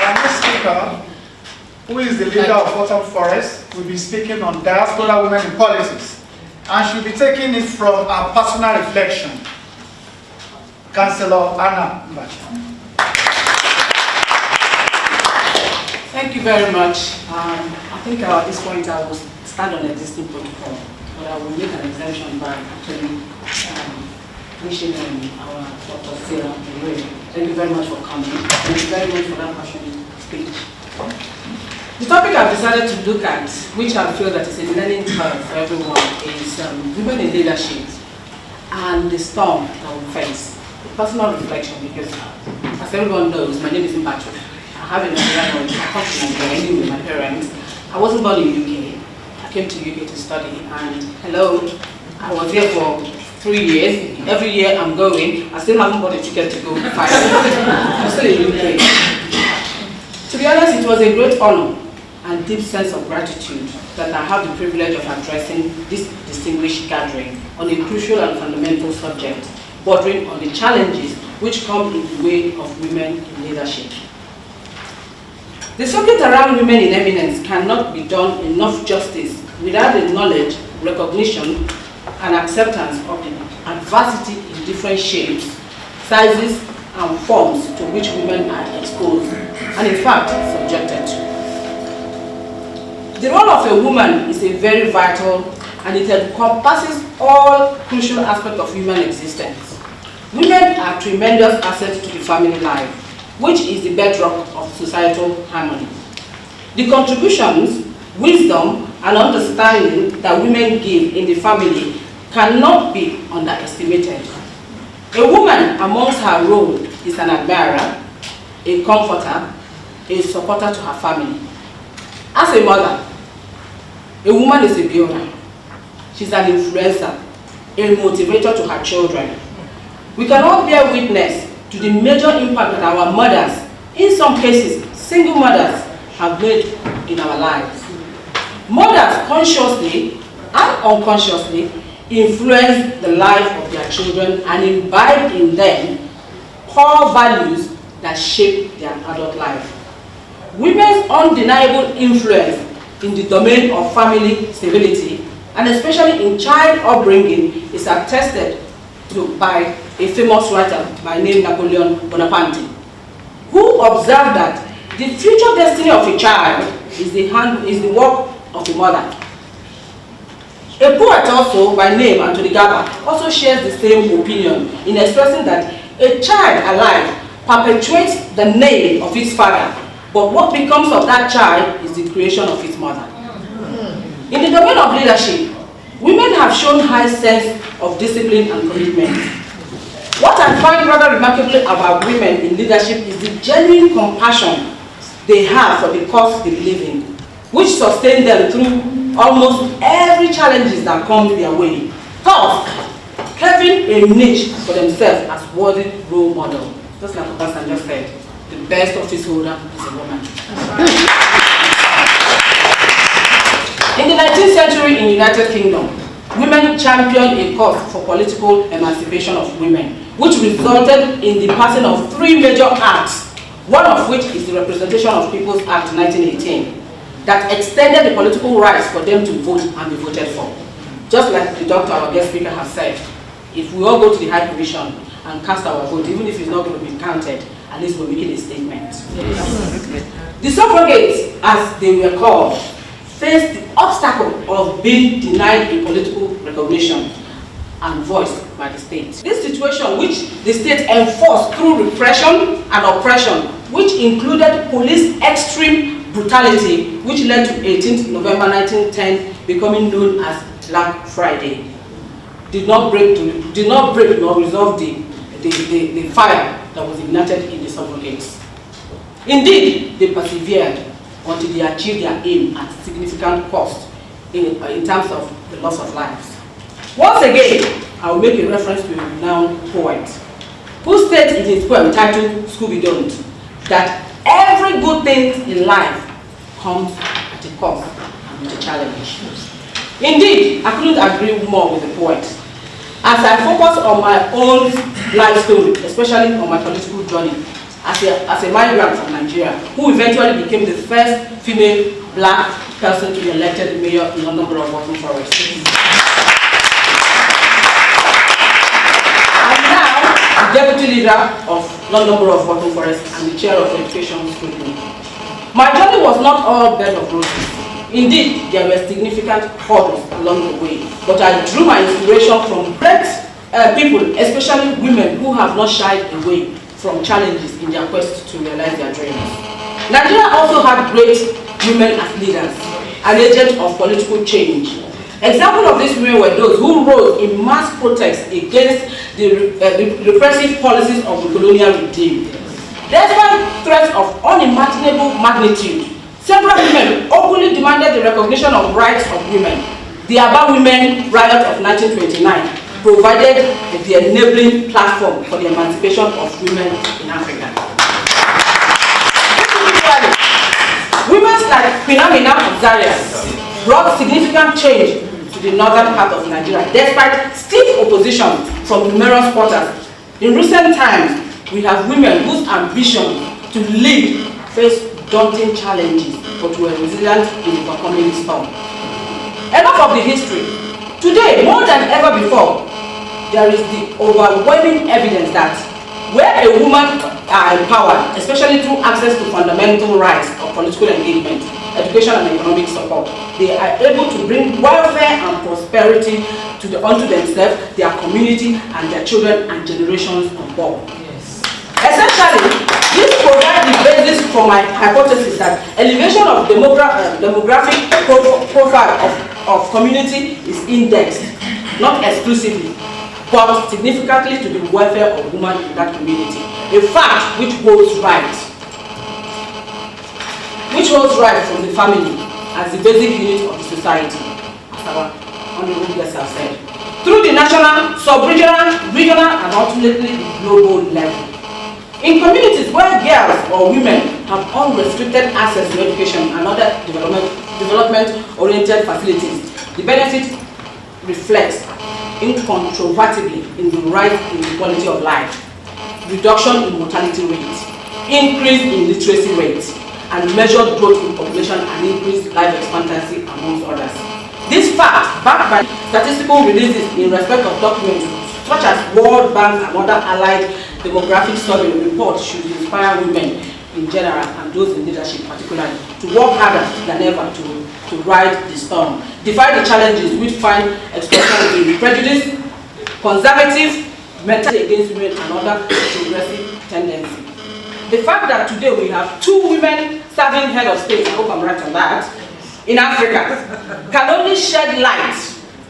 Our next speaker, who is the leader of Autumn Forest, will be speaking on diaspora women in politics, and she'll be taking it from her personal reflection. Councillor Mbachu. Thank you very much. I think at this point I will stand on existing protocol, but I will make an exemption by actually wishing our Dr. Sarah away. Thank you very much for coming. Thank you very much for that passionate speech. The topic I've decided to look at, which I feel that is a learning curve for everyone, is women in leadership and the storm that we face. A personal reflection, because as everyone knows, my name is Mbachu. I have a Nigerian continent where I live with my parents. I wasn't born in UK. I came to UK to study, and hello, I was here for 3 years. Every year I'm going. I still haven't bought a ticket to go 5 years. I'm still in UK. To be honest, it was a great honor and deep sense of gratitude that I have the privilege of addressing this distinguished gathering on a crucial and fundamental subject, bordering on the challenges which come in the way of women in leadership. The subject around women in eminence cannot be done enough justice without the knowledge, recognition, and acceptance of the adversity in different shapes, sizes, and forms to which women are exposed, and in fact, subjected to. The role of a woman is a very vital, and it encompasses all crucial aspects of human existence. Women are tremendous assets to the family life, which is the bedrock of societal harmony. The contributions, wisdom, and understanding that women give in the family cannot be underestimated. A woman amongst her role is an admirer, a comforter, a supporter to her family. As a mother, a woman is a builder. She's an influencer, a motivator to her children. We can all bear witness to the major impact that our mothers, in some cases single mothers, have made in our lives. Mothers consciously and unconsciously influence the life of their children and imbibe in them core values that shape their adult life. Women's undeniable influence in the domain of family stability, and especially in child upbringing, is attested to by a famous writer by name Napoleon Bonaparte, who observed that the future destiny of a child is the work of a mother. A poet also by name Anthony Gaba also shares the same opinion in expressing that a child alive perpetuates the name of its father, but what becomes of that child is the creation of its mother. In the domain of leadership, women have shown high sense of discipline and commitment. What I find rather remarkable about women in leadership is the genuine compassion they have for the cause they believe in, which sustain them through almost every challenge that comes their way, thus having a niche for themselves as worthy role model. Just like the person just said, the best office holder is a woman. In the 19th century in the United Kingdom, women championed a cause for political emancipation of women, which resulted in the passing of 3 major acts, one of which is the Representation of People's Act 1918, that extended the political rights for them to vote and be voted for. Just like the doctor, our guest speaker, has said, if we all go to the High Commission and cast our vote, even if it's not going to be counted, at least we're making a statement. The suffragettes, as they were called, faced the obstacle of being denied a political recognition and voice by the state. This situation, which the state enforced through repression and oppression, which included police extreme brutality, which led to 18th November 1910 becoming known as Black Friday, did not break nor resolve the fire that was ignited in the suffragettes. Indeed, they persevered until they achieved their aim at significant cost in terms of the loss of lives. Once again, I will make a reference to a renowned poet who states in his poem titled Scooby-Don't that every good thing in life comes at a cost and with a challenge. Indeed, I couldn't agree more with the poet. As I focus on my own life story, especially on my political journey, as a migrant from Nigeria, who eventually became the first female black person to be elected mayor in London Borough of Waltham Forest. I'm now the deputy leader of London Borough of Waltham Forest and the chair of the education scrutiny. My journey was not all bed of roses. Indeed, there were significant hurdles along the way, but I drew my inspiration from great people, especially women who have not shied away from challenges in their quest to realize their dreams. Nigeria also had great women as leaders, an agent of political change. Examples of these women were those who rose in mass protests against the repressive policies of the colonial regime. Despite threats of unimaginable magnitude, several women openly demanded the recognition of rights of women. The Aba Women Riot of 1929 provided the enabling platform for the emancipation of women in Africa. Women like Queen Amina of Zaria brought significant change to the northern part of Nigeria, despite stiff opposition from numerous quarters. In recent times, we have women whose ambition to lead face daunting challenges, but were resilient in overcoming the storm. Enough of the history. Today, more than ever before, there is the overwhelming evidence that where a woman are empowered, especially through access to fundamental rights of political engagement, education and economic support, they are able to bring welfare and prosperity unto themselves, their community, and their children and generations on board. Yes. Essentially, this provides the basis for my hypothesis that elevation of demographic profile of community is indexed, not exclusively, but significantly to the welfare of women in that community. A fact which holds right from the family as the basic unit of the society, as our honorable guests have said, through the national, sub-regional, regional, and ultimately the global level. In communities where girls or women have unrestricted access to education and other development-oriented facilities, the benefit reflects incontrovertibly in the rise in the quality of life, reduction in mortality rates, increase in literacy rates, and measured growth in population and increased life expectancy, amongst others. This fact, backed by statistical releases in respect of documents such as World Bank and other allied demographic survey reports, should inspire women in general and those in leadership particularly to work harder than ever to ride the storm, defy the challenges which find expression in prejudice, conservative, mentality against women, and other progressive tendencies. The fact that today we have 2 women serving head of state, I hope I'm right on that, in Africa, can only shed light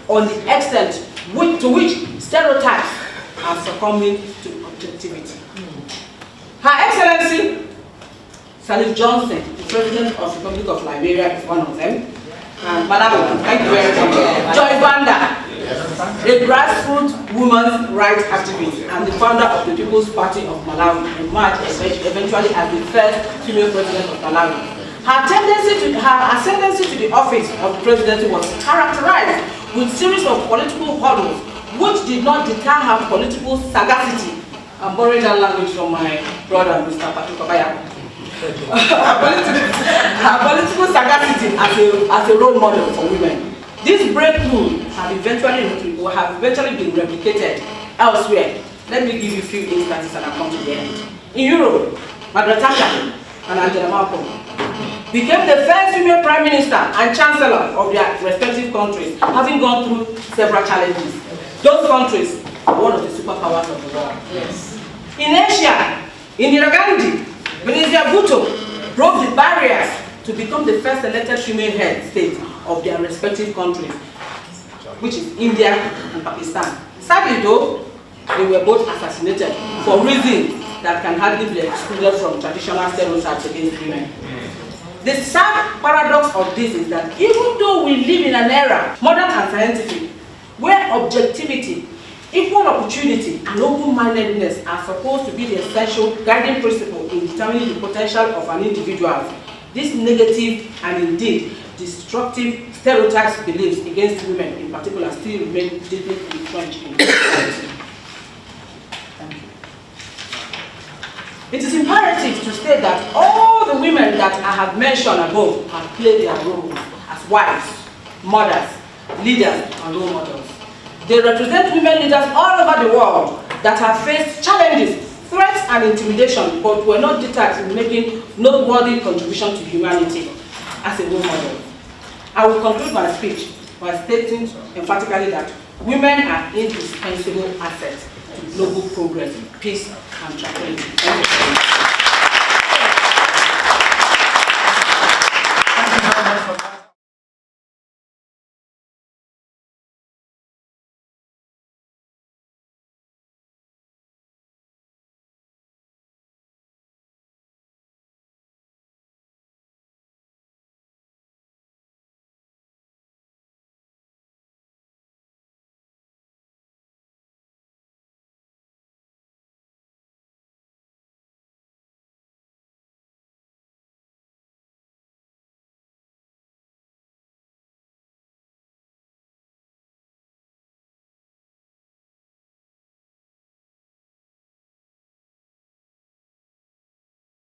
on the extent to which stereotypes are succumbing to objectivity. Her Excellency Salif Johnson, the President of the Republic of Liberia, is one of them. And Madam, thank you very much. Joy Banda, a grassroots women's rights activist and the founder of the People's Party of Malawi, emerged eventually as the first female president of Malawi. Her ascendancy to the office of the presidency was characterized with a series of political hurdles which did not deter her political sagacity. I'm borrowing that language from my brother, Mr. Patrick Obaya. her political sagacity as a role model for women. This breakthrough have eventually been replicated elsewhere. Let me give you a few instances and I'll come to the end. In Europe, Margaret Thatcher and Angela Merkel became the first female prime minister and chancellor of their respective countries, having gone through several challenges. Those countries are one of the superpowers of the world. Yes. In Asia, Indira Gandhi, Benazir Bhutto broke the barriers to become the first elected female head state of their respective countries, which is India and Pakistan. Sadly though, they were both assassinated for reasons that can hardly be excluded from traditional stereotypes against women. The sad paradox of this is that even though we live in an era, modern and scientific, where objectivity, equal opportunity, and open-mindedness are supposed to be the essential guiding principle in determining the potential of an individual, this negative and indeed destructive stereotypes beliefs against women in particular still remain deeply entrenched in society. Thank you. It is imperative to state that all the women that I have mentioned above have played their role as wives, mothers, leaders, and role models. They represent women leaders all over the world that have faced challenges, threats, and intimidation, but were not deterred in making noteworthy contribution to humanity as a role model. I will conclude my speech by stating emphatically that women are indispensable assets to global progress, peace, and tranquility. Thank you.